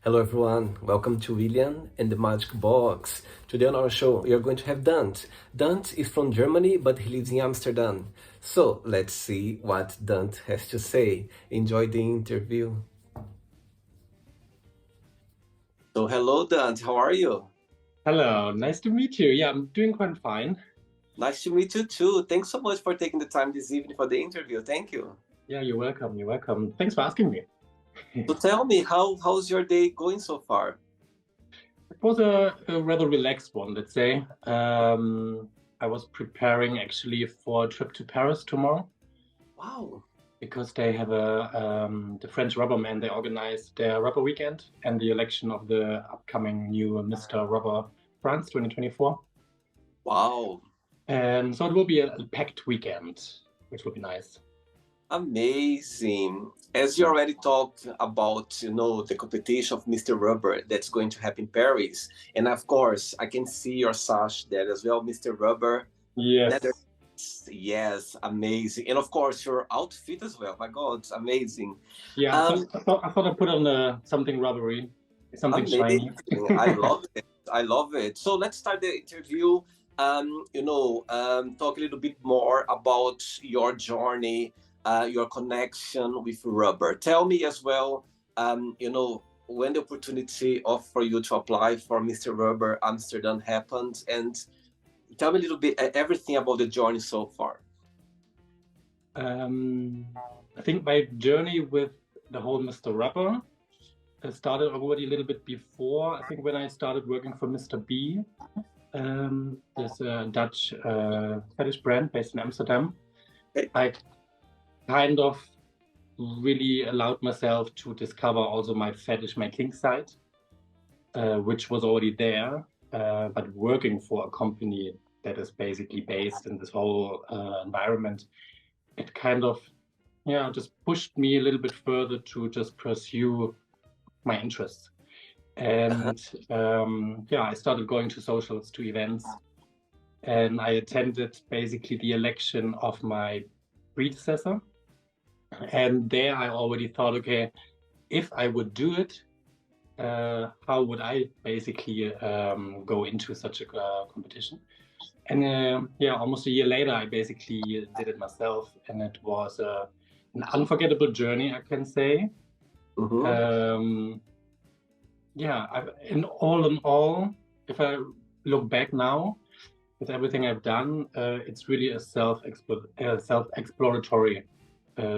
Hello everyone, welcome to William and the Magic Box. Today on our show we are going to have Dante. Dante is from Germany but he lives in Amsterdam. So let's see what Dante has to say. Enjoy the interview. So hello Dante, how are you? Hello, nice to meet you. Yeah, I'm doing quite fine. Nice to meet you too. Thanks so much for taking the time this evening for the interview. Thank you. Yeah, you're welcome. You're welcome. Thanks for asking me. So tell me, how's your day going so far? It was a rather relaxed one, let's say. I was preparing actually for a trip to Paris tomorrow Wow. because they have the French Rubbermen, they organized their rubber weekend and the election of the upcoming new Mr. Rubber France 2024. Wow. And so it will be a packed weekend, which will be nice. Amazing. As you already talked about, the competition of Mr. Rubber that's going to happen in Paris. And of course, I can see your sash there as well, Mr. Rubber. Yes. Netherlands. Yes, amazing. And of course, your outfit as well. My God, amazing. Yeah, Um, I thought I'd put on something rubbery, something Amazing. shiny. I love it. I love it. So let's start the interview. Talk a little bit more about your journey, your connection with rubber. Tell me as well, when the opportunity of for you to apply for Mr. Rubber Amsterdam happened, and tell me a little bit everything about the journey so far. Um, I think my journey with the whole Mr. Rubber started already a little bit before. I think when I started working for Mr. B, this Dutch fetish brand based in Amsterdam, Okay. I kind of really allowed myself to discover also my fetish, my kink side, which was already there, but working for a company that is basically based in this whole environment, it kind of, yeah, just pushed me a little bit further to just pursue my interests. Uh-huh. And yeah, I started going to socials, to events, and I attended basically the election of my predecessor. And there I already thought, okay, if I would do it, how would I basically go into such a competition? And yeah, almost a year later, I basically did it myself, and it was an unforgettable journey, I can say. Mm-hmm. Um, yeah, in all, if I look back now, with everything I've done, it's really a self-exploratory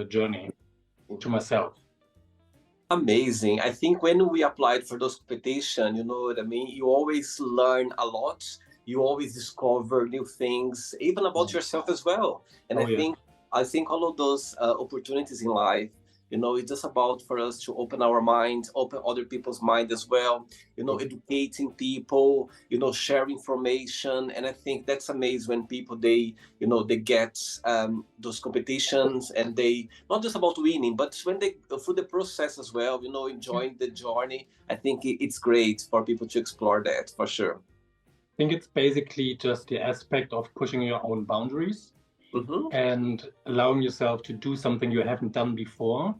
journey to myself. Amazing. I think when we applied for those competition, you know what I mean? You always learn a lot. You always discover new things, even about Yeah. yourself as well. And I Oh yeah. think I think all of those opportunities in life, it's just about for us to open our mind, open other people's mind as well. Educating people, share information, and I think that's amazing when people they get those competitions and they not just about winning, but when they through the process as well, Yeah. enjoying the journey. I think it's great for people to explore that for sure. I think it's basically just the aspect of pushing your own boundaries Hmm. and allowing yourself to do something you haven't done before. And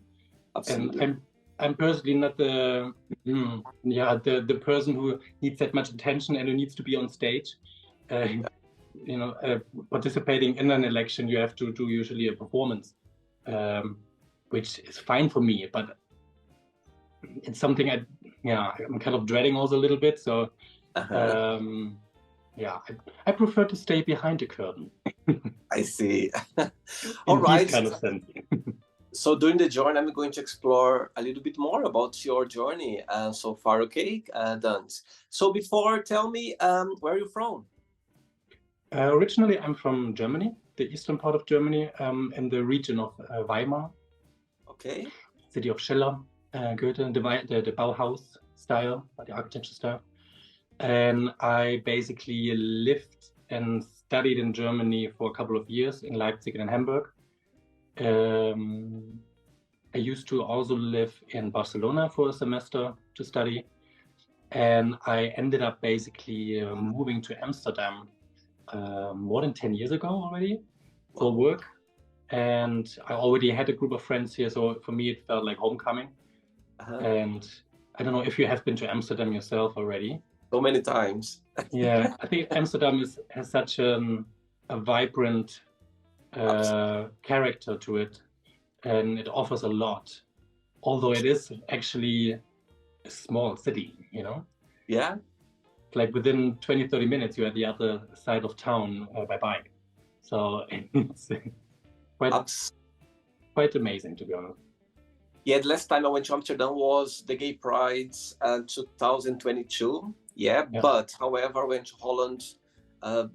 Absolutely. I'm personally not the person who needs that much attention and who needs to be on stage. Uh, you know, participating in an election, you have to do usually a performance, um, which is fine for me, but it's something yeah, I'm kind of dreading also a little bit. So, Uh-huh. um, yeah, I prefer to stay behind the curtain I see. All in these right. kind of sense. So during the journey, I'm going to explore a little bit more about your journey so far. Okay, Dance. So before, tell me, where are you from? Originally, I'm from Germany, the eastern part of Germany, in the region of Weimar, Okay. city of Schiller, Goethe, the Bauhaus style, the architecture style. And I basically lived and studied in Germany for a couple of years in Leipzig and in Hamburg. Um, I used to also live in Barcelona for a semester to study. And I ended up basically moving to Amsterdam more than 10 years ago already for Wow. work. And I already had a group of friends here. So for me, it felt like homecoming. Uh-huh. And I don't know if you have been to Amsterdam yourself already. So many times. Yeah, I think Amsterdam has such a vibrant character to it, and it offers a lot. Although it is actually a small city, you know? Yeah. Like within 20, 30 minutes, you're at the other side of town by bike. So it's quite amazing, to be honest. Yeah, the last time I went to Amsterdam was the Gay Pride 2022. Yeah, but however, I went to Holland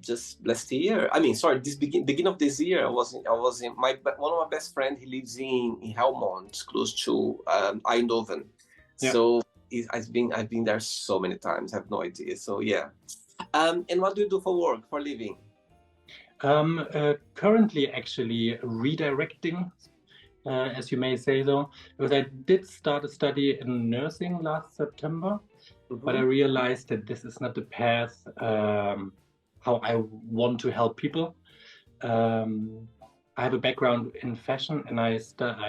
just last year. I mean, sorry, this beginning of this year. I was in one of my best friend. He lives in Helmond, close to Eindhoven. Yeah. So I've been there so many times. I have no idea. So yeah. And what do you do for work, for living? Currently, actually redirecting. As you may say so, because I did start a study in nursing last September, but I realized that this is not the path how I want to help people. I have a background in fashion, and I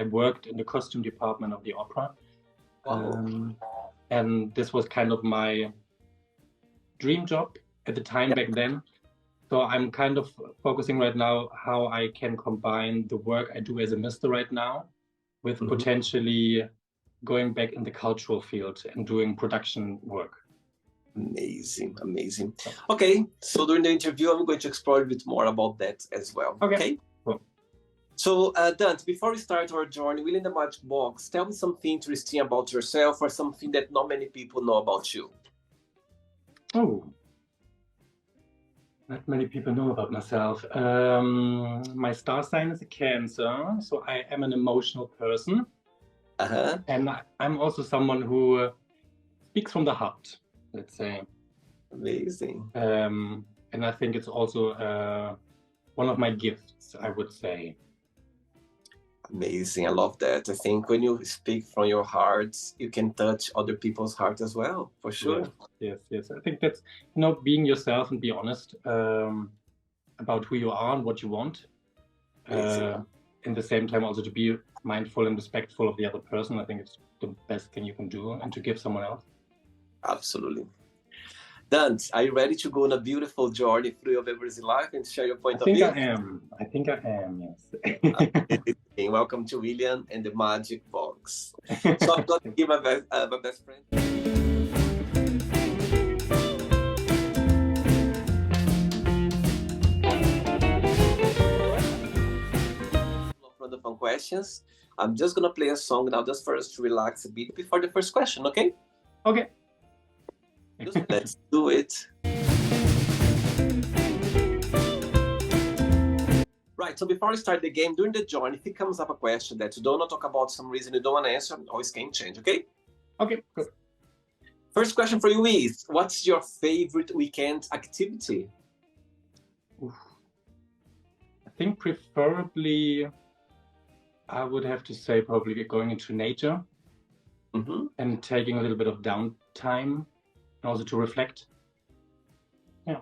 worked in the costume department of the opera. And this was kind of my dream job at the time back then. So I'm kind of focusing right now how I can combine the work I do as a mister right now with potentially going back in the cultural field and doing production work. Amazing, amazing. Okay, so during the interview, I'm going to explore a bit more about that as well. Okay? Cool. So, Dante, before we start our journey within the Magic Box, tell me something interesting about yourself or something that not many people know about you. Oh. Not many people know about myself. My star sign is a Cancer, so I am an emotional person. And I'm also someone who speaks from the heart, let's say. Amazing. And I think it's also one of my gifts, I would say. Amazing. I love that. I think when you speak from your heart, you can touch other people's heart as well, for sure. Yes. I think that's, being yourself and be honest about who you are and what you want. In the same time, also to be mindful and respectful of the other person. I think it's the best thing you can do, and to give someone else. Absolutely. Dante, are you ready to go on a beautiful journey through your memories in life and share your point of view? I think I am, yes. Welcome to William and the Magic Box. So I'm going to give my best friend. From the fun questions, I'm just going to play a song now just for us to relax a bit before the first question, okay? Okay. Let's do it. Right, so before we start the game, during the journey, if it comes up a question that you don't want to talk about, some reason you don't want to answer, always can change, okay? Okay, good. First question for you is, what's your favorite weekend activity? I think preferably, I would have to say probably going into nature and taking a little bit of downtime. And also to reflect. Yeah.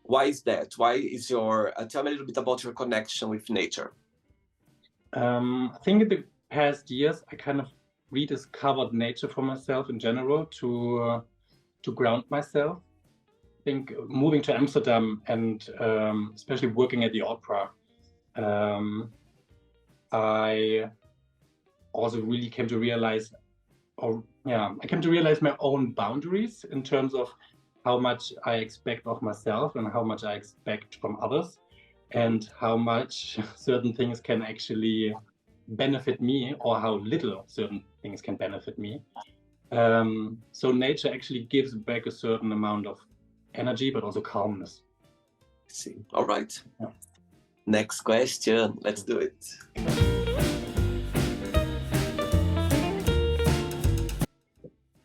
Why is that? Why is your... tell me a little bit about your connection with nature. I think in the past years, I kind of rediscovered nature for myself in general to ground myself. I think moving to Amsterdam and especially working at the opera, I also really came to realize I came to realize my own boundaries in terms of how much I expect of myself and how much I expect from others, and how much certain things can actually benefit me or how little certain things can benefit me. So nature actually gives back a certain amount of energy, but also calmness. I see. All right. Yeah. Next question. Let's do it.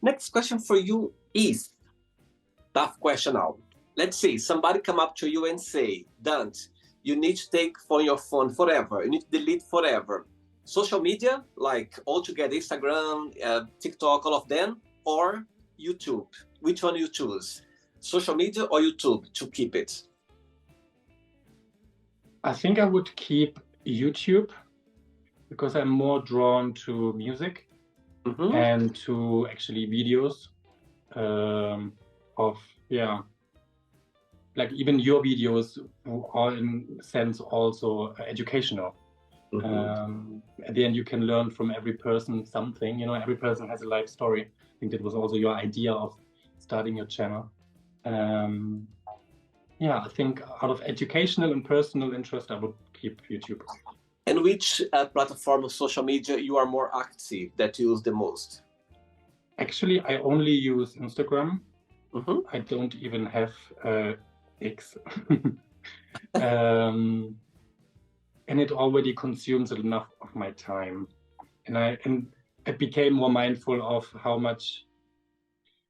Next question for you is, tough question now. Let's say somebody come up to you and say, Dante, you need to take from your phone forever. You need to delete forever. Social media, like altogether, Instagram, TikTok, all of them, or YouTube. Which one you choose? Social media or YouTube to keep it? I think I would keep YouTube because I'm more drawn to music. and to actually videos of, yeah, like even your videos are in a sense also educational. At the end, you can learn from every person something. You know, every person has a life story. I think that was also your idea of starting your channel. Yeah, I think out of educational and personal interest, I would keep YouTube. And which platform of social media you are more active, that you use the most? Actually, I only use Instagram. I don't even have X. And it already consumes enough of my time. And I became more mindful of how much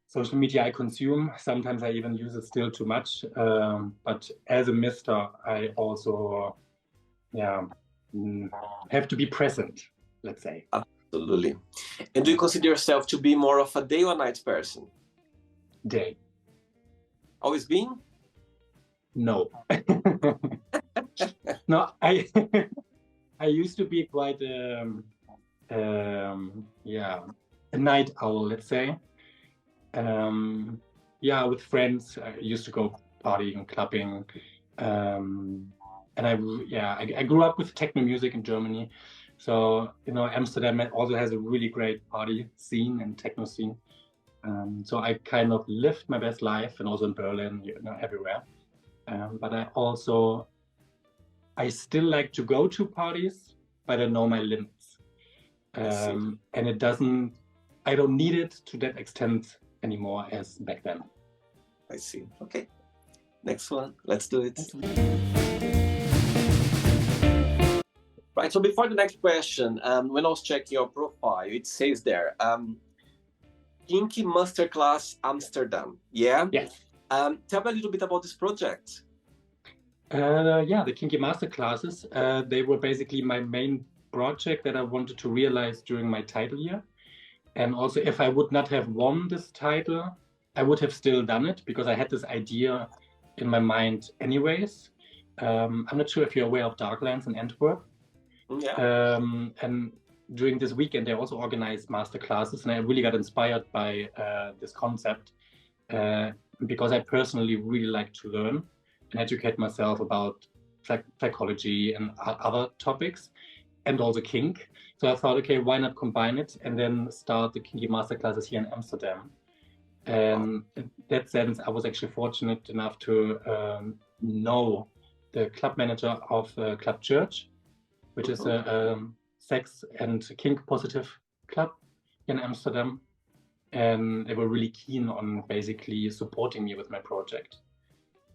social media I consume. Sometimes I even use it still too much. But as a mister, I also, yeah, have to be present, let's say. Absolutely. And do you consider yourself to be more of a day or night person? Day. Always been? No. No, I I used to be quite yeah, a night owl, let's say. Yeah, with friends, I used to go partying, clubbing, and I grew up with techno music in Germany, so you know Amsterdam also has a really great party scene and techno scene. So I kind of lived my best life, and also in Berlin, you know, everywhere. But I still like to go to parties, but I know my limits. And I don't need it to that extent anymore as back then. I see. Okay. Next one. Let's do it. Right. So before the next question, when I was checking your profile, it says there, Kinky Masterclass Amsterdam. Yeah? Yes. Tell me a little bit about this project. Yeah, the Kinky Masterclasses, they were basically my main project that I wanted to realize during my title year. And also, if I would not have won this title, I would have still done it because I had this idea in my mind anyways. I'm not sure if you're aware of Darklands in Antwerp. Yeah. And during this weekend, they also organized master classes, and I really got inspired by this concept because I personally really like to learn and educate myself about psychology and other topics, and also kink. So I thought, okay, why not combine it and then start the kinky masterclasses here in Amsterdam? And in that sense, I was actually fortunate enough to know the club manager of Club Church, which is a sex and kink positive club in Amsterdam. And they were really keen on basically supporting me with my project.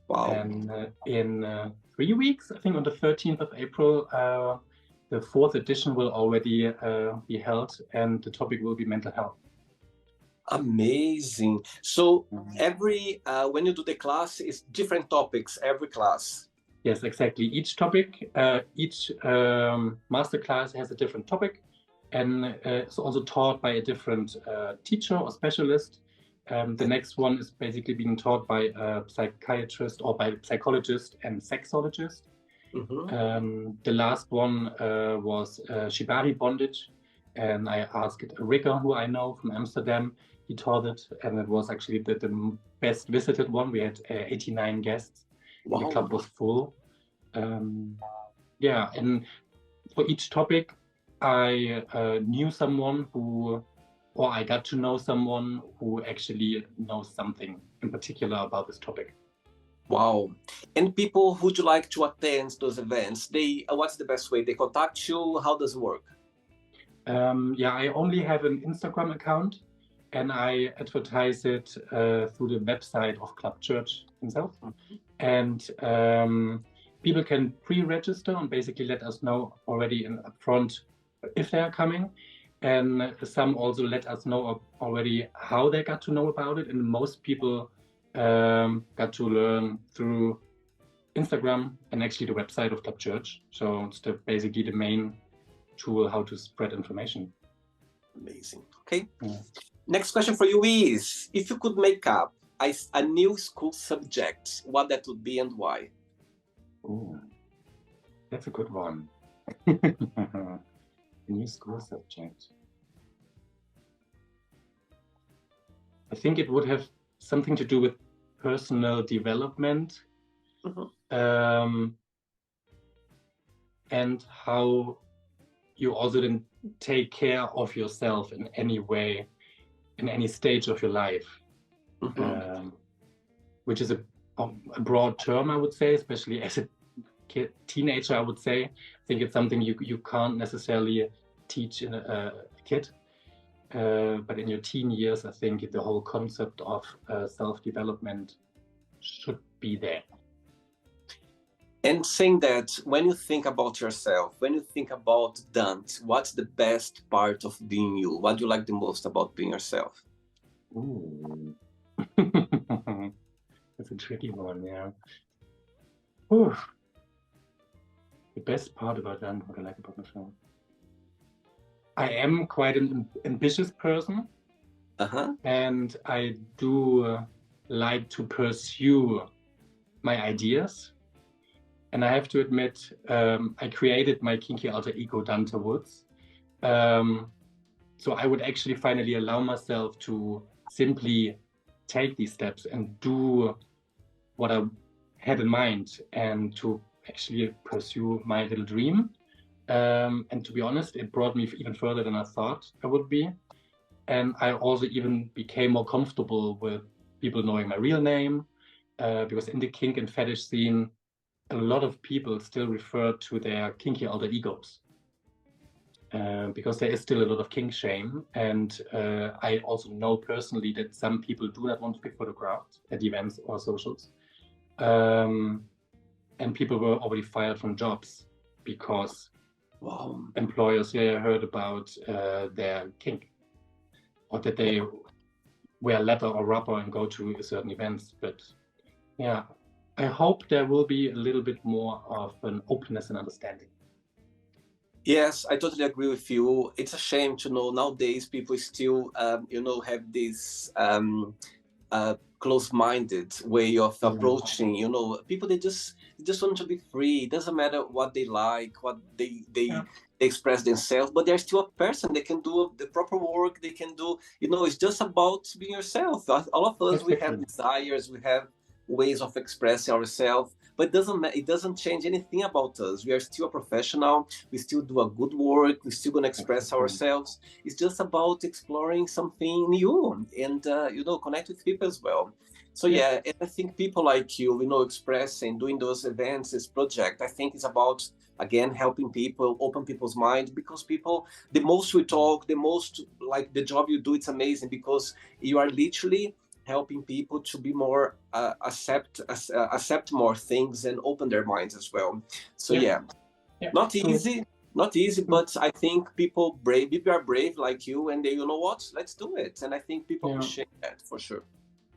Wow. And in 3 weeks, I think on the 13th of April, the 4th edition will already be held, and the topic will be mental health. Amazing. So every when you do the class, it's different topics every class. Yes, exactly. Each topic, each masterclass has a different topic, and it's also taught by a different teacher or specialist. The next one is basically being taught by a psychiatrist or by a psychologist and sexologist. The last one was Shibari bondage, and I asked Rika, who I know from Amsterdam. He taught it, and it was actually the best visited one. We had 89 guests. Wow. The club was full. Yeah, and for each topic, I knew someone or I got to know someone who actually knows something in particular about this topic. Wow. And people who would like to attend those events, what's the best way? They contact you? How does it work? Yeah, I only have an Instagram account, and I advertise it through the website of Club Church himself. And people can pre-register and basically let us know already in upfront if they are coming. And some also let us know already how they got to know about it. And most people got to learn through Instagram and actually the website of Club Church. So it's basically the main tool how to spread information. Amazing. Okay. Yeah. Next question for you is, if you could make up a new school subject, what that would be and why? Oh, that's a good one. A new school subject. I think it would have something to do with personal development, and how you also then take care of yourself in any way, in any stage of your life, which is a broad term, I would say, especially as a teenager. I would say, I think it's something you can't necessarily teach in a kid, but in your teen years, I think the whole concept of self-development should be there. And saying that, when you think about yourself, when you think about Dante, what's the best part of being you? What do you like the most about being yourself? Ooh. That's a tricky one, yeah. Ooh. The best part about Dante, what I like about myself. I am quite an ambitious person, and I do like to pursue my ideas. And I have to admit, I created my kinky alter ego, Dante Wood. So I would actually finally allow myself to simply take these steps and do what I had in mind, and to actually pursue my little dream. And to be honest, it brought me even further than I thought I would be. And I also even became more comfortable with people knowing my real name, because in the kink and fetish scene, a lot of people still refer to their kinky alter egos, because there is still a lot of kink shame. And I also know personally that some people do not want to be photographed at events or socials. And people were already fired from jobs because employers heard about their kink, or that they wear leather or rubber and go to certain events. But yeah, I hope there will be a little bit more of an openness and understanding. Yes, I totally agree with you. It's a shame to know nowadays people still, have this close-minded way of approaching. People, they just want to be free. It doesn't matter what they like, what they express themselves, but they're still a person. They can do the proper work. They can do. It's just about being yourself. All of us, we have desires. We have ways of expressing ourselves, but it doesn't change anything about us. We are still a professional. We still do a good work. We're still gonna express ourselves. It's just about exploring something new and connect with people as well. So and I think people like you, expressing, doing those events, this project, I think it's about, again, helping people, open people's minds, because people, the most we talk, the most, like, the job you do, it's amazing, because you are literally helping people to be more accept more things and open their minds as well. So not easy, but I think people are brave like you, and they, you know what, let's do it. And I think people appreciate that for sure.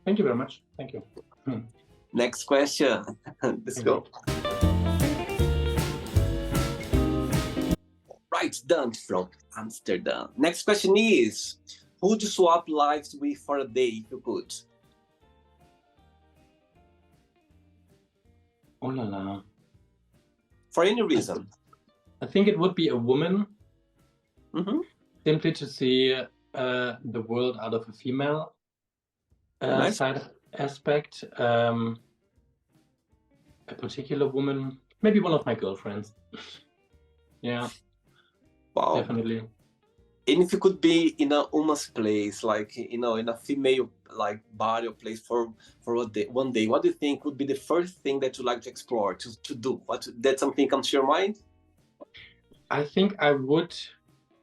Thank you very much. Thank you. Next question. Let's go. Right, Dante from Amsterdam. Next question is, who would you swap lives with for a day if you could? Oh la la. For any reason. I think it would be a woman. Simply to see the world out of a female side aspect. A particular woman, maybe one of my girlfriends. Yeah. Wow. Definitely. And if you could be in a woman's place, like, in a female, like, body or place for one day, what do you think would be the first thing that you'd like to explore, to do? That something comes to your mind? I think I would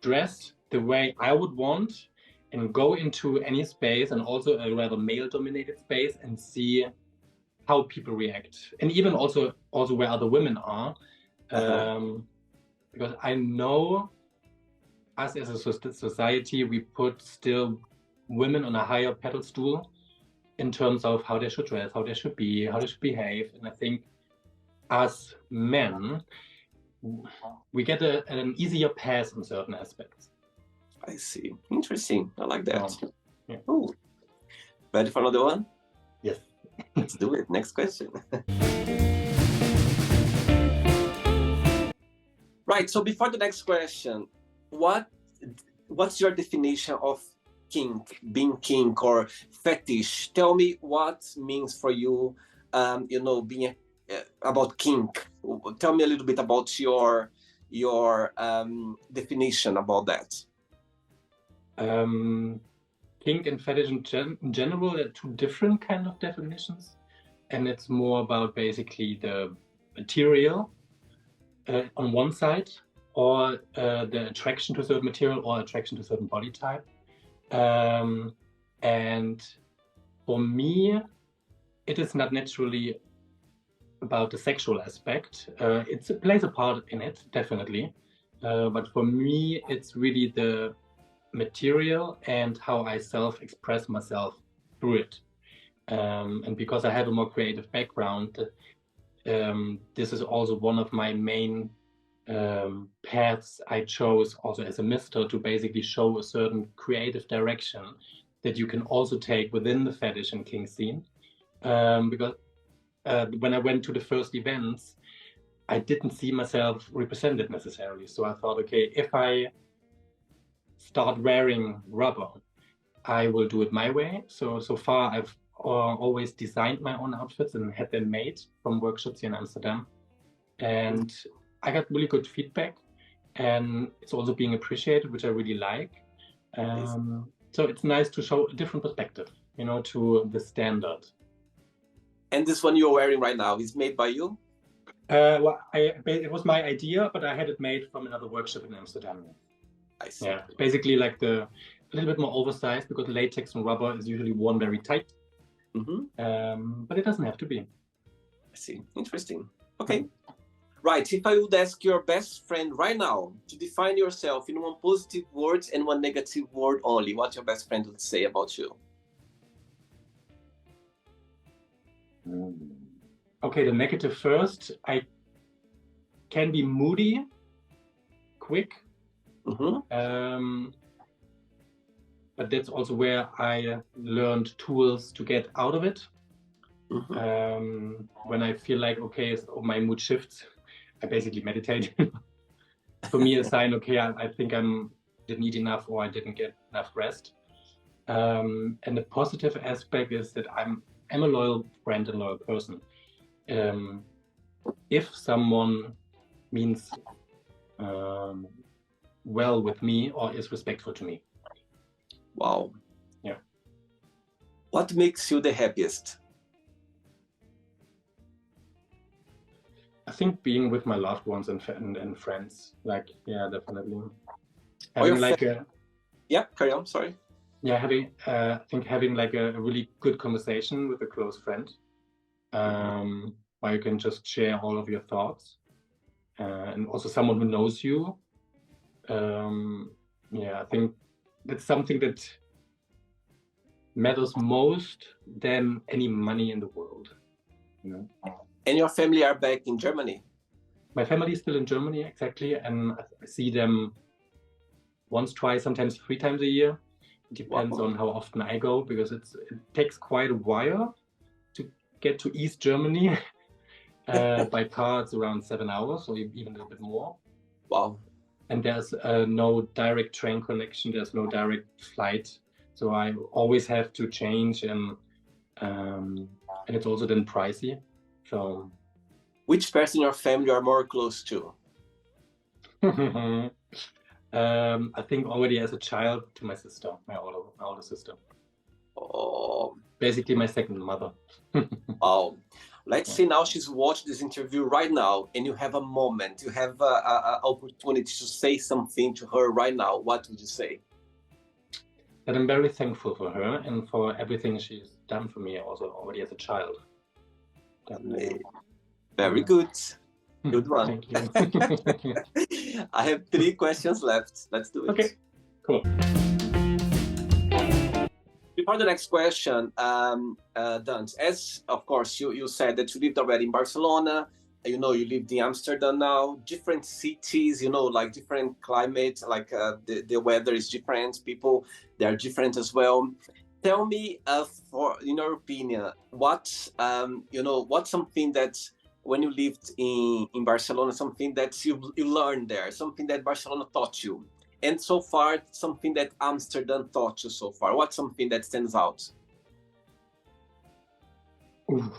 dress the way I would want and go into any space, and also a rather male-dominated space, and see how people react, and even also where other women are, because I know us as a society, we put still women on a higher pedestal in terms of how they should dress, how they should be, how they should behave. And I think as men, we get an easier pass on certain aspects. I see. Interesting. I like that. Yeah. Ooh. Ready for another one? Yes. Let's do it. Next question. Right. So before the next question, what's your definition of kink, being kink or fetish. Tell me what means for you, being about kink. Tell me a little bit about your definition about that. Kink and fetish in general are two different kind of definitions, and it's more about basically the material on one side, or the attraction to a certain material or attraction to a certain body type. And for me, it is not naturally about the sexual aspect. It plays a part in it, definitely. But for me, it's really the material and how I self-express myself through it. And because I have a more creative background, this is also one of my main paths I chose also as a mister, to basically show a certain creative direction that you can also take within the fetish and kink scene. Because when I went to the first events, I didn't see myself represented necessarily. So I thought, okay, if I start wearing rubber, I will do it my way. So far I've always designed my own outfits and had them made from workshops here in Amsterdam. And I got really good feedback, and it's also being appreciated, which I really like. So it's nice to show a different perspective, to the standard. And this one you're wearing right now is made by you? Well, it was my idea, but I had it made from another workshop in Amsterdam. I see. Yeah, it's basically like a little bit more oversized, because latex and rubber is usually worn very tight. But it doesn't have to be. I see. Interesting. Okay. Right. If I would ask your best friend right now to define yourself in one positive word and one negative word only, what your best friend would say about you? Okay, the negative first. I can be moody, quick. But that's also where I learned tools to get out of it. When I feel like, okay, so my mood shifts, I basically meditate. For me, a sign, okay, I think I didn't eat enough, or I didn't get enough rest. And the positive aspect is that I'm a loyal friend and loyal person. If someone means well with me or is respectful to me. Wow. Yeah. What makes you the happiest? I think being with my loved ones and friends. Like, yeah, definitely. Having yeah, carry on. Sorry. Yeah, I think having like a really good conversation with a close friend, where you can just share all of your thoughts, and also someone who knows you. Yeah, I think that's something that matters most than any money in the world. And your family are back in Germany? My family is still in Germany, exactly, and I see them once, twice, sometimes 3 times a year. It depends on how often I go, because it takes quite a while to get to East Germany. By car, it's around 7 hours, or even a little bit more. Wow. And there's no direct train connection, there's no direct flight. So I always have to change, and it's also then pricey. So, which person in your family are more close to? I think already as a child to my sister, my older sister. Oh. Basically my second mother. Oh. Let's say now she's watched this interview right now, and you have a moment, you have an opportunity to say something to her right now. What would you say? That I'm very thankful for her and for everything she's done for me, also already as a child. Very good. Good one. Thank you. I have 3 questions left. Let's do it. Okay, cool. Before the next question, Dante, as of course you said that you lived already in Barcelona, you lived in Amsterdam now, different cities, like different climate, like the weather is different, people, they are different as well. Tell me, in your opinion, what's something that when you lived in Barcelona, something that you learned there, something that Barcelona taught you, And so far, something that Amsterdam taught you so far. What's something that stands out? Oof.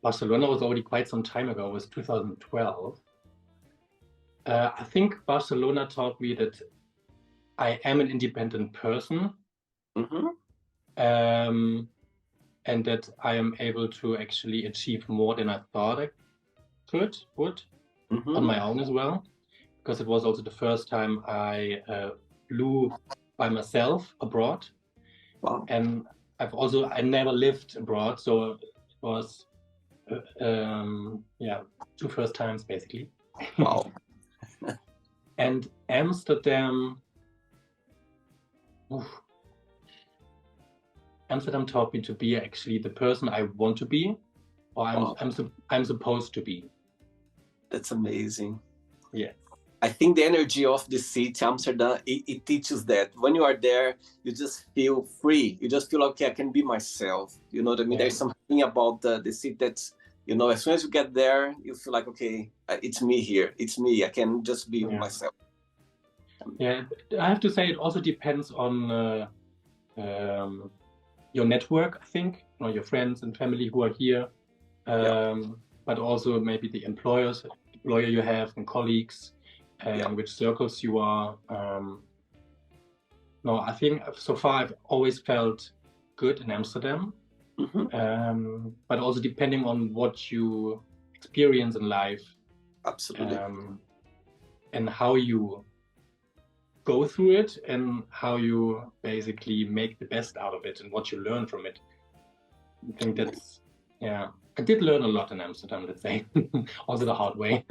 Barcelona was already quite some time ago. It was 2012. I think Barcelona taught me that I am an independent person, and that I am able to actually achieve more than I thought I would on my own as well. Because it was also the first time I flew by myself abroad. Wow. And I never lived abroad, so it was two first times basically. Wow. And Amsterdam taught me to be actually the person I want to be, or I'm supposed to be. That's amazing. Yeah. I think the energy of the city, Amsterdam, it teaches that. When you are there, you just feel free. You just feel, okay, I can be myself. You know what I mean? Yeah. There's something about the city that's, you know, as soon as you get there, you feel like, okay, it's me here. It's me. I can just be myself. Yeah, I have to say it also depends on your network, I think, you know, your friends and family who are here, but also maybe the employer you have and colleagues, and which circles you are. No, I think so far I've always felt good in Amsterdam, but also depending on what you experience in life, absolutely, and how you go through it and how you basically make the best out of it and what you learn from it. I think that's, I did learn a lot in Amsterdam, let's say, also the hard way.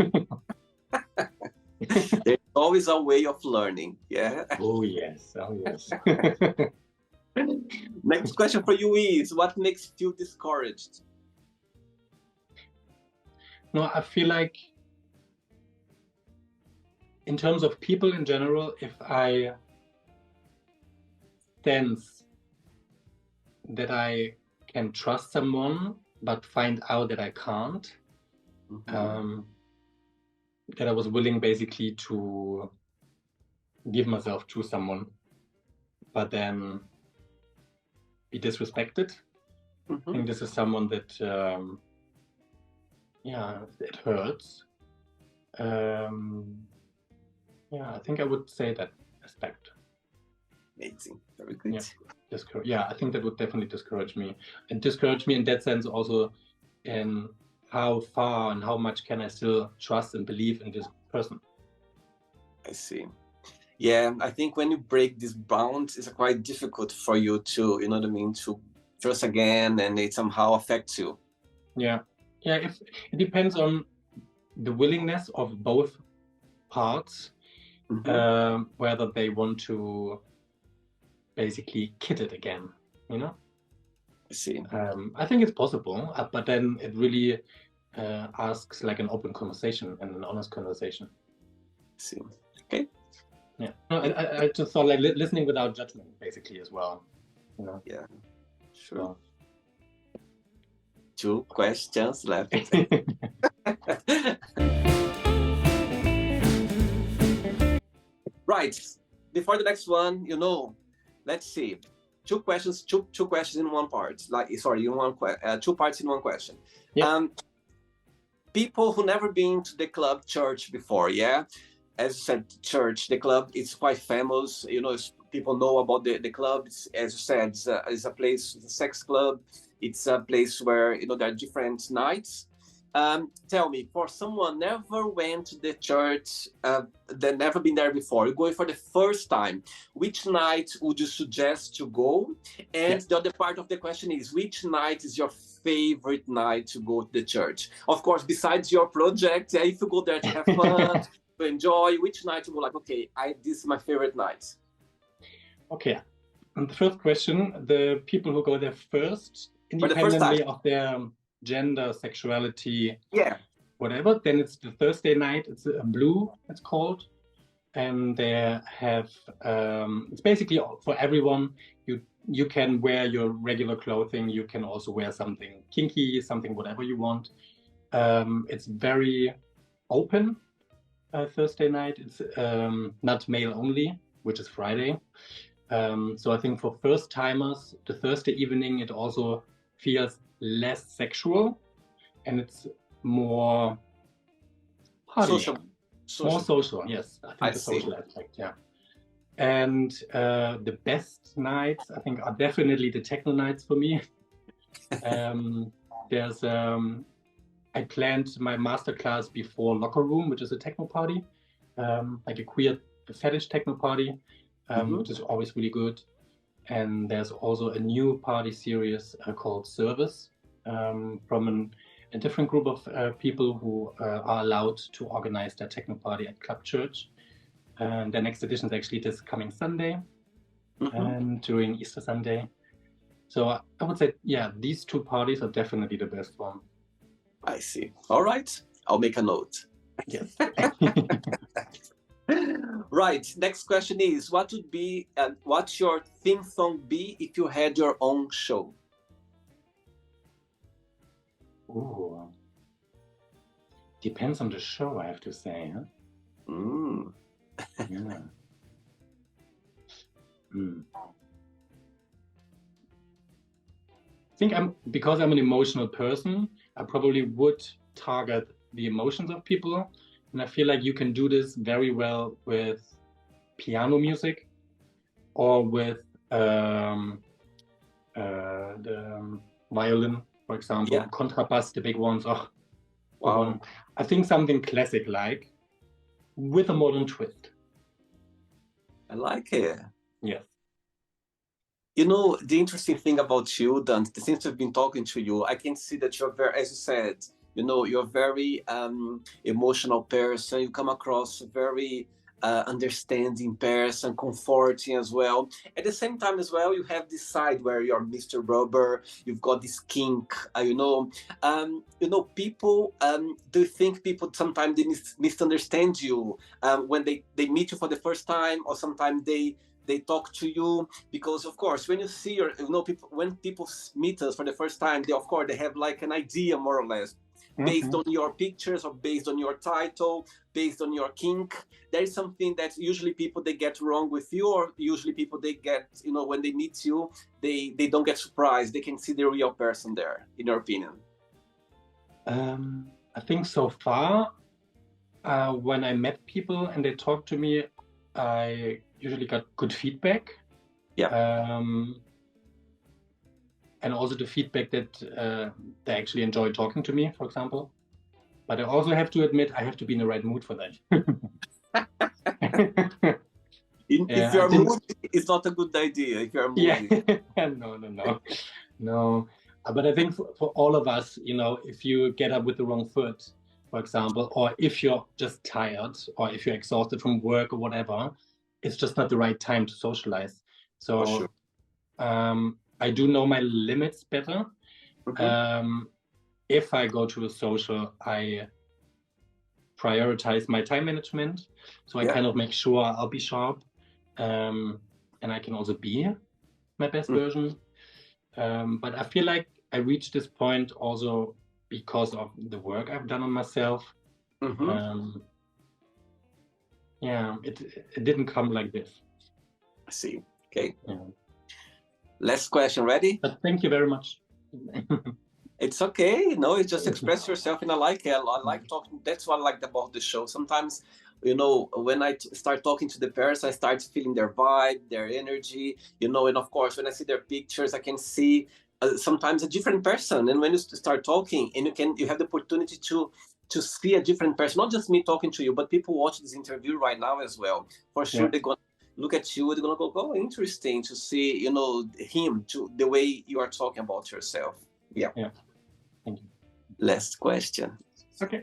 There's always a way of learning, yeah? Oh, yes. Oh, yes. Next question for you is, what makes you feel discouraged? No, I feel like in terms of people in general, if I sense that I can trust someone, but find out that I can't, that I was willing basically to give myself to someone, but then be disrespected. I think this is someone that, it hurts. I think I would say that aspect. Amazing, very good. I think that would definitely discourage me. And discourage me in that sense also in how far and how much can I still trust and believe in this person. I see. Yeah, I think when you break these bounds, it's quite difficult for you to, you know what I mean, to trust again, and it somehow affects you. Yeah, if it depends on the willingness of both parts, whether they want to basically kid it again, you know? I see. I think it's possible, but then it really asks like an open conversation and an honest conversation. I see. Okay. Yeah. No, I just thought like listening without judgment, basically, as well. You know. Yeah. Sure. So. 2 questions left. Right. Before the next one, you know, let's see. 2 questions. Two questions in one part. Like, sorry, in one 2 parts in one question. Yeah. People who never been to the club church before, yeah. As you said, church, the club, it's quite famous. You know, people know about the club. It's, as you said, it's a place, it's a sex club. It's a place where, you know, there are different nights. Tell me, for someone never went to the church, that never been there before, you're going for the first time, which night would you suggest to go? And the other part of the question is, which night is your favorite night to go to the church? Of course, besides your project, if you go there to have fun, to enjoy, which night you go like, okay, this is my favorite night? Okay. And the first question, the people who go there first, independently of their gender, sexuality, whatever, then it's the Thursday night. It's a blue, it's called, and they have it's basically for everyone. You can wear your regular clothing. You can also wear something kinky, something whatever you want. It's very open. Thursday night. It's not male only, which is Friday. So I think for first timers, the Thursday evening, it also feels less sexual and it's more partying, more social. Yes, I think the social aspect. Yeah. And the best nights, I think, are definitely the techno nights for me. There's I planned my masterclass before Locker Room, which is a techno party, like a queer fetish techno party, which is always really good. And there's also a new party series called Service from a different group of people who are allowed to organize their techno party at Club Church. And the next edition is actually this coming Sunday and during Easter Sunday. So I would say, yeah, these two parties are definitely the best one. I see. All right. I'll make a note. Yes. Right. Next question is, what would be, what's your theme song be if you had your own show? Ooh. Depends on the show, I have to say. Huh? Yeah. I think because I'm an emotional person, I probably would target the emotions of people. And I feel like you can do this very well with piano music or with the violin, for example, contrabass, the big ones. Oh, wow. I think something classic like with a modern twist. I like it. Yes. You know, the interesting thing about you, Dante, since I've been talking to you, I can see that you're very, as you said, you know, you're a very emotional person. You come across a very understanding person, comforting as well. At the same time as well, you have this side where you're Mr. Rubber. You've got this kink, you know. People, do you think people sometimes they misunderstand you when they meet you for the first time, or sometimes they talk to you? Because of course when you see people, when people meet us for the first time, they have like an idea more or less based on your pictures or based on your title, based on your kink. There is something that usually people they get wrong with you, or usually people they get, when they meet you, they don't get surprised. They can see the real person there, in your opinion. I think so far when I met people and they talked to me, I usually got good feedback. And also the feedback that they actually enjoy talking to me, for example. But I also have to admit, I have to be in the right mood for that. If you're moody, it's not a good idea. If you're moody. No. But I think for all of us, if you get up with the wrong foot, for example, or if you're just tired, or if you're exhausted from work or whatever, it's just not the right time to socialize. So sure. I do know my limits better. If I go to a social, I prioritize my time management. So I kind of make sure I'll be sharp, and I can also be my best version. But I feel like I reached this point also because of the work I've done on myself. It didn't come like this. I see. Okay. Last question. Ready? But thank you very much. It's okay. No, it's just express yourself, and I like it. I like talking. That's what I like about the show. Sometimes, when I start talking to the person, I start feeling their vibe, their energy, and of course, when I see their pictures, I can see sometimes a different person. And when you start talking, and you have the opportunity to see a different person, not just me talking to you, but people watch this interview right now as well. For sure, they're going to look at you, they're going to go, oh, interesting to see, him, to the way you are talking about yourself. Yeah. Thank you. Last question. Okay.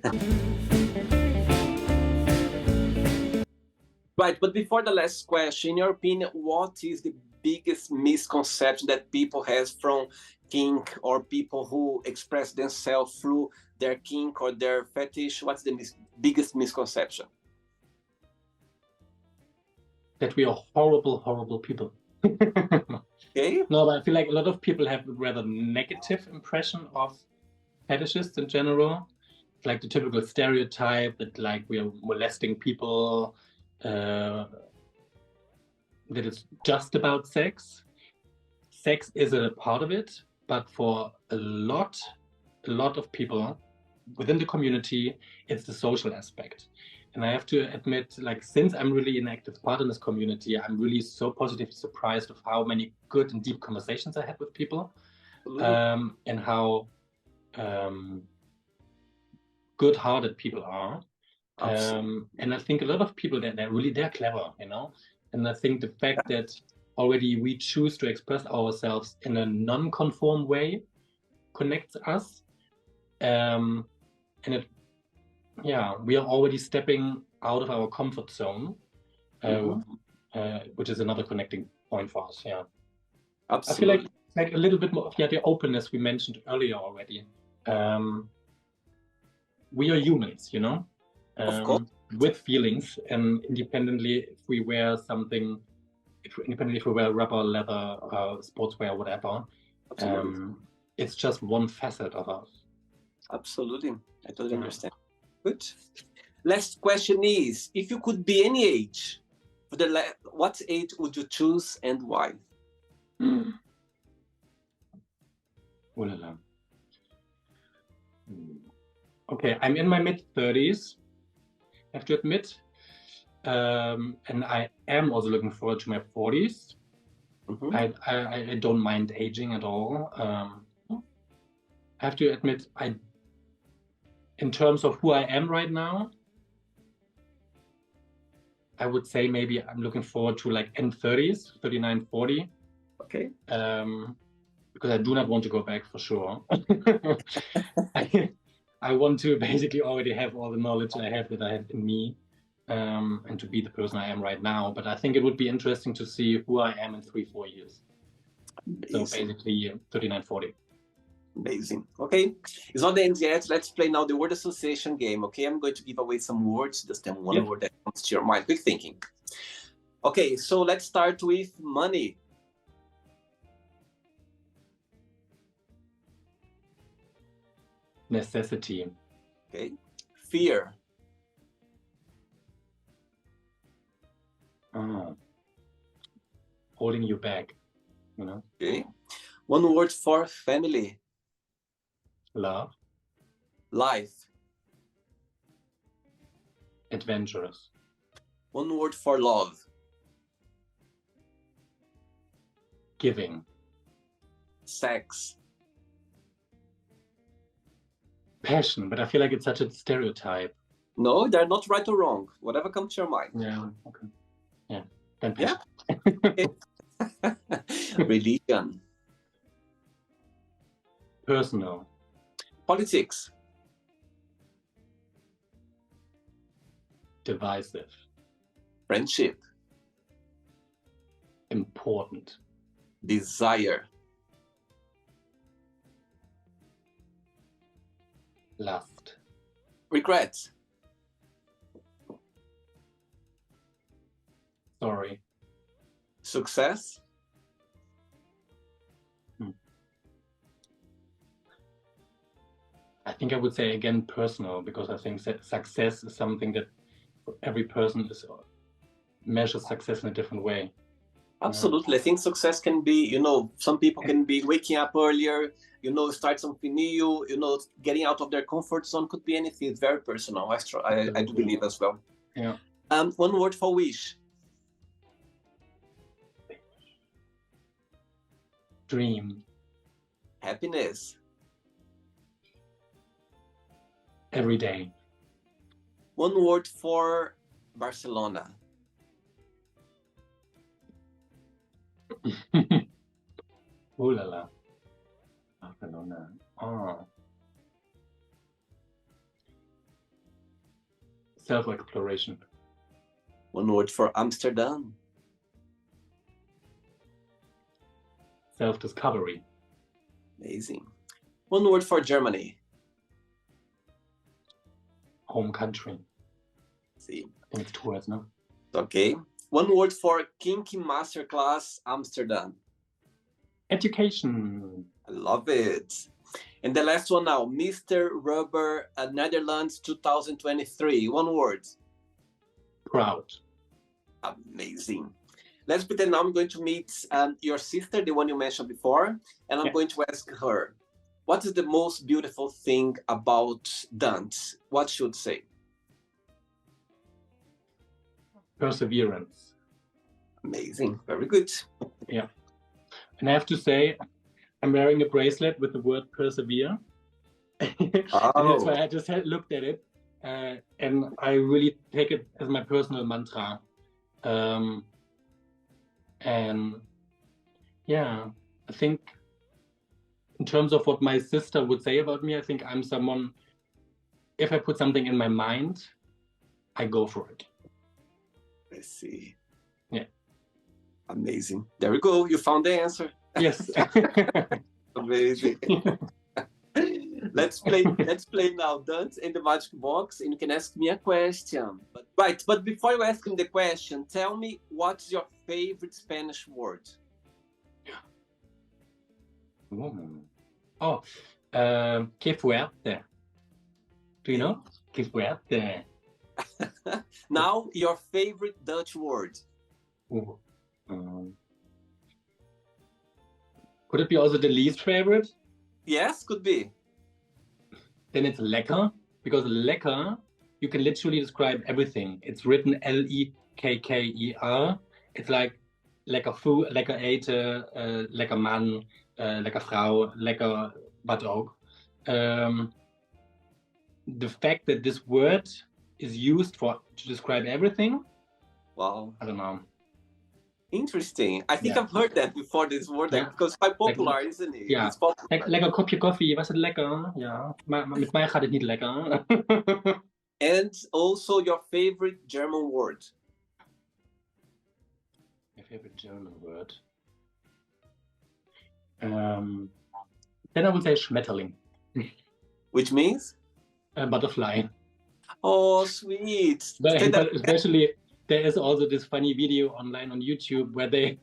Right, but before the last question, in your opinion, what is the biggest misconception that people have from kink, or people who express themselves through their kink or their fetish? What's the biggest misconception? That we are horrible, horrible people. Okay. No, but I feel like a lot of people have a rather negative impression of fetishists in general. like the typical stereotype that like we are molesting people, that it's just about sex. Sex is a part of it, but for a lot of people within the community, it's the social aspect. And I have to admit, like, since I'm really an active part in this community, I'm really so positively surprised of how many good and deep conversations I had with people, and how good-hearted people are. And I think a lot of people, they're clever, you know. And I think the fact that already we choose to express ourselves in a non-conform way connects us. And we are already stepping out of our comfort zone, which is another connecting point for us. Yeah, absolutely. I feel like a little bit more of the openness we mentioned earlier already. We are humans, you know, of course, with feelings, and independently if we wear something, if we wear rubber, leather, sportswear, whatever, it's just one facet of us. Absolutely, I totally understand. Good. Last question is, if you could be any age, what age would you choose and why? Oh la la. Okay, I'm in my mid-30s, I have to admit. And I am also looking forward to my 40s. I don't mind aging at all. I have to admit, in terms of who I am right now, I would say maybe I'm looking forward to like end 30s, 39, 40. Okay. Because I do not want to go back for sure. I want to basically already have all the knowledge I have in me, and to be the person I am right now. But I think it would be interesting to see who I am in 3-4 years. Amazing. So basically 39, 40. Amazing. Okay, it's not the end yet. Let's play now the word association game. Okay, I'm going to give away some words. Just one word that comes to your mind. Quick thinking. Okay, so let's start with money. Necessity. Okay. Fear. Holding you back, you know. Okay. One word for family. Love. Life. Adventurous. One word for love. Giving. Sex. Passion, but I feel like it's such a stereotype. No, they're not right or wrong. Whatever comes to your mind. Yeah, okay. Yeah, then passion. Yeah. Religion. Personal. Politics. Divisive. Friendship. Important. Desire. Lust. Regret. Sorry. Success. I think I would say again personal, because I think that success is something that every person measures success in a different way. Absolutely. I think success can be, you know, some people can be waking up earlier, you know, start something new, you know, getting out of their comfort zone. Could be anything. It's very personal. I do believe as well. Yeah. One word for wish. Dream. Happiness. Every day. One word for Barcelona. Ooh la la. Barcelona. Oh. Self-exploration. One word for Amsterdam. Self-discovery. Amazing. One word for Germany. Home country. See. I think it's 2 words, no? Okay. One word for Kinky Masterclass Amsterdam. Education. I love it. And the last one now, Mr. Rubber Netherlands 2023. One word. Proud. Amazing. Let's pretend now I'm going to meet your sister, the one you mentioned before, and I'm going to ask her, what is the most beautiful thing about Dante? What should say? Perseverance. Amazing. Very good. Yeah. And I have to say, I'm wearing a bracelet with the word persevere. And that's why I just looked at it. And I really take it as my personal mantra. And yeah, I think in terms of what my sister would say about me, I think I'm someone, if I put something in my mind, I go for it. I see. Yeah. Amazing. There we go. You found the answer. Yes. Amazing. Let's play now, Dante in the magic box, and you can ask me a question. But before you ask me the question, tell me what's your favorite Spanish word? Oh, qué fuerte. Do you know? Qué fuerte. Now, your favorite Dutch word? Could it be also the least favorite? Yes, could be. Then it's lekker, because lekker, you can literally describe everything. It's written L-E-K-K-E-R. It's like lekker food, lekker eten, lekker man, lekker vrouw, lekker wat ook. The fact that this word is used to describe everything. Wow. I don't know. Interesting. I think I've heard that before, this word, because it's quite popular, isn't it? Ja, it's popular. Lekker kopje koffie, was het lekker? Ja, maar met mij gaat het niet lekker. And also your favorite German word? My favorite German word? Then I would say Schmetterling. Which means? Butterfly. Oh, sweet. But especially, there is also this funny video online on YouTube where they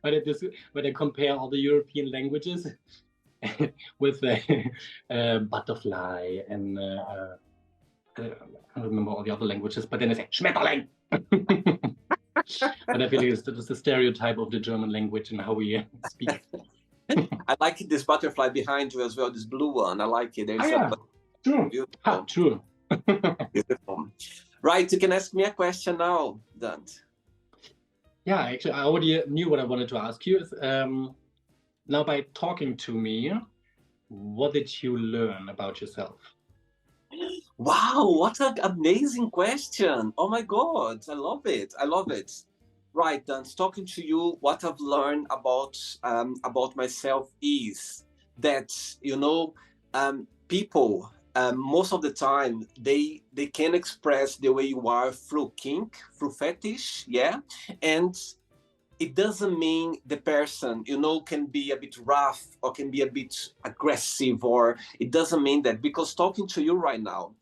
where they compare all the European languages with the butterfly and I don't remember all the other languages, but then they say Schmetterling. But I feel it's the stereotype of the German language and how we speak. I like this butterfly behind you as well, this blue one. I like it. True. Beautiful. True. Beautiful. Right, you can ask me a question now, Dante. Yeah, actually, I already knew what I wanted to ask you. Now, by talking to me, what did you learn about yourself? Wow, what an amazing question. Oh my God, I love it. I love it. Right, Dante, talking to you, what I've learned about myself is that, people, most of the time, they can express the way you are through kink, through fetish, yeah? And it doesn't mean the person, can be a bit rough or can be a bit aggressive, or it doesn't mean that, because talking to you right now,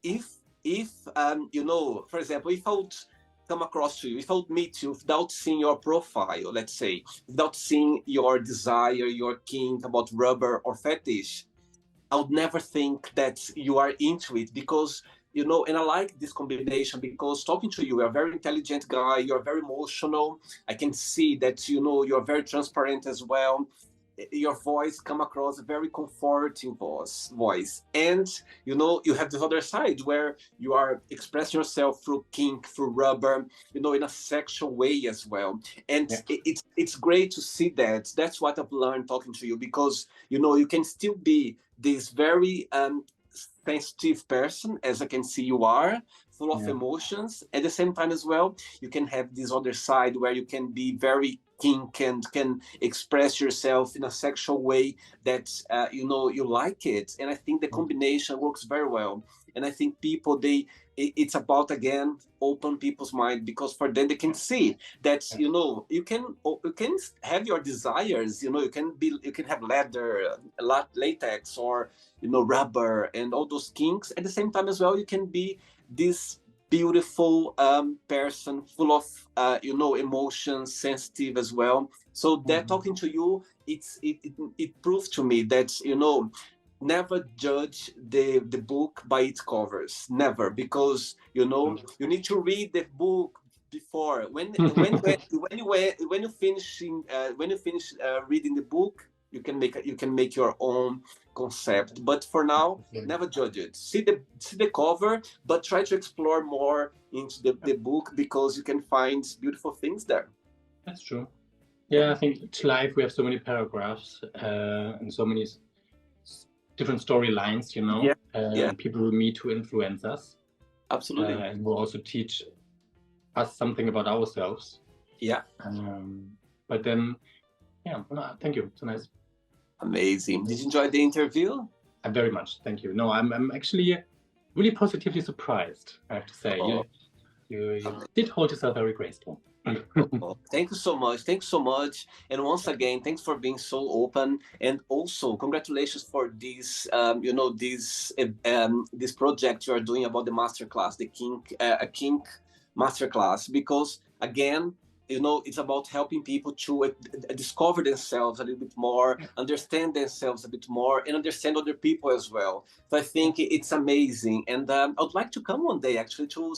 if for example, if I would come across to you, if I would meet you without seeing your profile, let's say, without seeing your desire, your kink about rubber or fetish, I would never think that you are into it, because, and I like this combination, because talking to you, you're a very intelligent guy, you're very emotional. I can see that, you're very transparent as well. Your voice come across a very comforting voice. And, you have the other side where you are expressing yourself through kink, through rubber, in a sexual way as well. And it's great to see that. That's what I've learned talking to you, because, you can still be this very sensitive person, as I can see you are, full of emotions. At the same time as well, you can have this other side where you can be very kink and can express yourself in a sexual way that, you like it. And I think the combination works very well. And I think people, it's about, again, open people's mind, because for them, they can see that, you can have your desires, you can have leather, latex, or, rubber, and all those kinks. At the same time as well, you can be this beautiful person, full of emotions, sensitive as well. So that talking to you, it proves to me that never judge the book by its covers, never, because you need to read the book before when you finish reading the book, you can make your own concept. But for now, never judge it. See the cover, but try to explore more into the book, because you can find beautiful things there. That's true. Yeah, I think each life we have so many paragraphs and so many different storylines, people we meet who influence us. Absolutely. And will also teach us something about ourselves. Yeah. But then, thank you. It's nice. Amazing. Did you enjoy the interview? Very much. Thank you. No, I'm actually really positively surprised, I have to say. Oh. You did hold yourself very graceful. Thank you so much. Thanks so much. And once again, thanks for being so open. And also, congratulations for this, this project you are doing about the masterclass, the kink masterclass. Because again, it's about helping people to discover themselves a little bit more, understand themselves a bit more, and understand other people as well. So I think it's amazing. And I would like to come one day, actually, to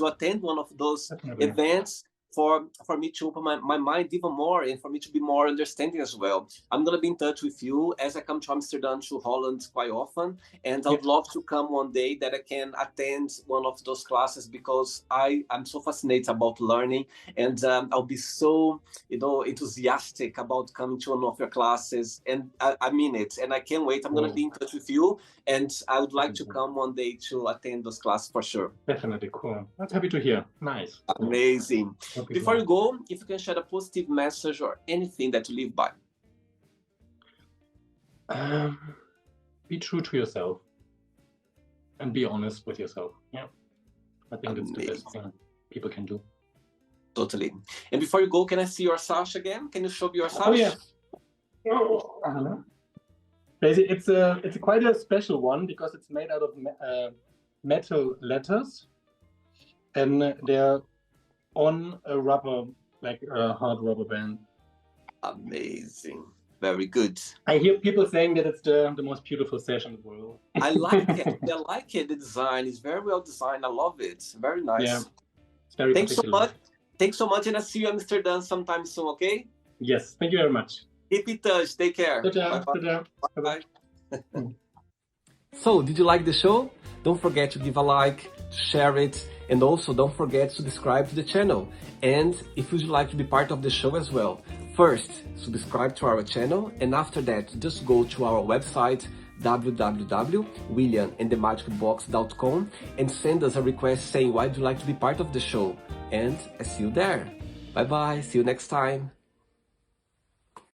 attend one of those events, for me to open my mind even more, and for me to be more understanding as well. I'm going to be in touch with you as I come to Amsterdam, to Holland quite often. And I would love to come one day that I can attend one of those classes, because I'm so fascinated about learning. And I'll be so, enthusiastic about coming to one of your classes. And I mean it. And I can't wait. I'm going to be in touch with you. And I would like to come one day to attend those classes for sure. Definitely. Cool. That's happy to hear. Nice. Amazing. Before you go, if you can share a positive message or anything that you live by. Be true to yourself and be honest with yourself. Yeah, I think that's the best thing people can do. Totally. And before you go, can I see your sash again? Can you show me your sash? Oh yeah. Basically, it's quite a special one, because it's made out of metal letters, and they're on a rubber, like a hard rubber band. Amazing. Very good. I hear people saying that it's the most beautiful sash in the world. I like it. I like it. The design is very well designed. I love it. Very nice. Yeah. It's very Thanks so much. Thanks so much, and I'll see you in Amsterdam sometime soon, okay? Yes. Thank you very much. Keep in touch. Take care. Bye-bye. So, did you like the show? Don't forget to give a like, share it, and also don't forget to subscribe to the channel. And if you'd like to be part of the show as well, first, subscribe to our channel, and after that, just go to our website, www.williamandthemagicbox.com, and send us a request saying why you'd like to be part of the show. And I see you there. Bye-bye. See you next time.